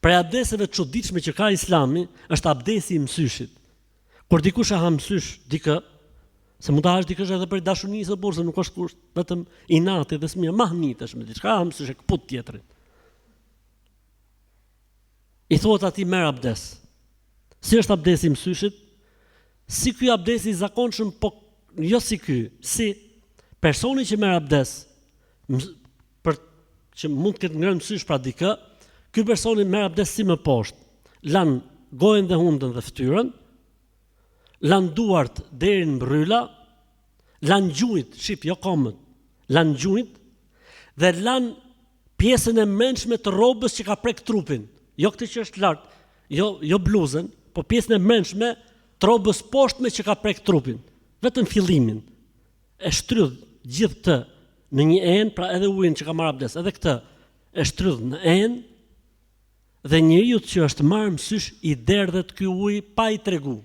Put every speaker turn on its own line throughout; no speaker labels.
Prej abdeseve të çuditshme që ka Islami është abdesi I mësyshit. Kur dikush e ha mësysh dikë, se mund ta hash dikush edhe për dashurisë apo se nuk është kusht, vetëm inati dhe smia mahnitesh me diçka, ha mësysh e kaput tjetrin. I thuhet atij merr abdes. Si është abdesi I mësyshit? Si ky abdesi I zakonshëm, po jo si ky, si personi që merr abdes për që mund të ketë ngrënë mësysh pra dikë, ky personi merr abdes si më poshtë, lan gojën dhe hundën dhe fytyrën, lan duart deri në mbrylla, lan gjunjt, shif, jo komët, lan gjunjt dhe lan pjesën e brendshme të rrobës që ka prek trupin. Jo këtë që është lart, jo bluzën, po pjesën e brendshme të rrobës poshtme që ka prek trupin. Vetëm fillimin. E shtrydh gjithë këtë në një enë, pra edhe ujin që ka marrë abdes, edhe këtë e shtrydh në enë dhe njeriu që është marrë mësysh I derdhet ky ujë pa I tregu.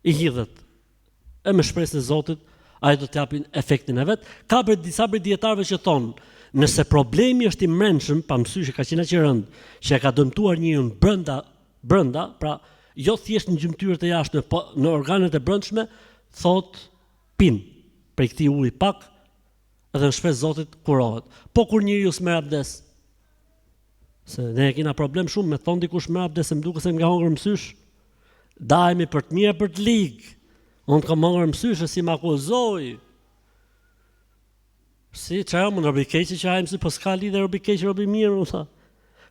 I hidhet. E me shpresën e Zotit, ai do të japin efektin e vet. Ka për disa për dietarëve që thonë, nëse problemi është I mrenshëm, pa mësysh ka qenë aq I rënd, që e ka dëmtuar njeriu brenda, pra jo thjesht në gjymtyrët e jashtme, po në organet e brendshme, thot pin prej këtij uji pak dhe në shpresë Zotit kurohet. Po kur njeriu s'merr abdes, se ne kena problem shumë me thon dikush merr abdes, se më duket se nga hongër mësysh, dajemi për të mirë për të ligë. Unë kam hongër mësysh e si më akuzoj. Si çfarë mund robi keq që ai mësy, po s'ka lidhje robi keq robi mirë, u tha.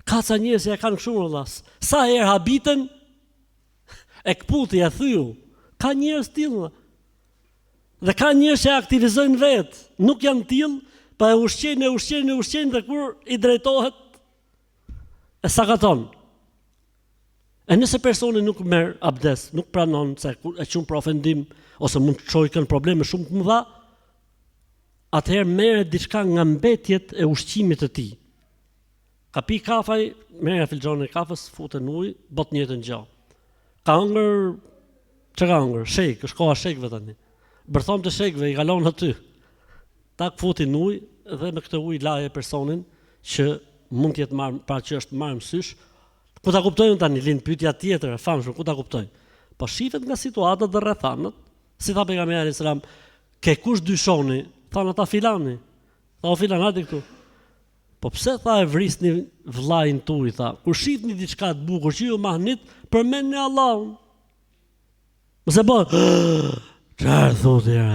Ka ca njerëz që kanë kështu vëllas. Sa herë habiten e kputi ja thyu. Ka njerëz tillë. Dhe ka njerëz që aktivizojnë vetë, nuk janë tillë, pa e ushqejnë dhe kur I drejtohet e sakaton. E nëse personi nuk merr abdes, nuk pranon se e çon për ofendim ose mund të çojë kënd probleme shumë të mëdha, atëherë merret diçka nga mbetjet e ushqimit të tij. Ka pi kafaj, merr filxhonin e kafës, futet në ujë, bot një jetë ngjall. Ka hëngër, çka ka hëngër? Shejk, është koha shejkëve tani. Bërthom të shejkëve I kalon aty. Tak futi në ujë dhe me këtë ujë laje personin që mund të jetë marrë, pra që është marrë mësysh. Ku ta kuptojnë tani, lind pyetja tjetër e famshme, ku ta kuptojnë? Po shifet nga situatat dhe rrethanat, si tha pejgamberi alayhis salam, ke kush dyshoni, thanë ata filani. Tha o filan hajde këtu. Po pse tha e vrisni vllajin tuaj, tha, kur shihni diçka të bukur që ju mahnit, përmendni Allahun. Mos e bën. Çfarë thotë ja?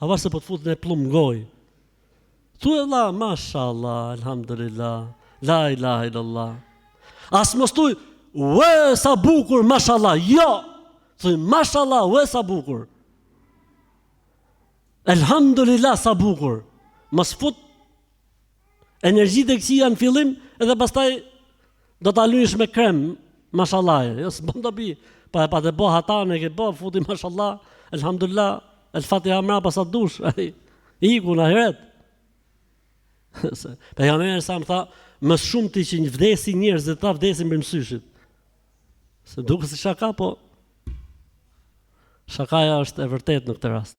A se po të futë në plumë gojë. Thuaj Allah, mashallah, alhamdulillah, la ilaha illallah. As mos thuaj, ue sa bukur, mashallah, jo. Thuaj, mashallah, ue sa bukur. Alhamdulillah sa bukur. Mos fut energjitë e këqija në fillim edhe pastaj do ta lysh me krem, mashallah. Jo s'bën dobi. Pa të bo hatane, ke bo, futi mashallah, alhamdulillah, el fatiha mra pas atë dush, iku në heret. Pejgamberi sa më tha, më shumë ti që vdesi njerëz dhe ta vdesin për mësyshit. Se duke si shaka, po shakaja është e vërtet në këtë rast.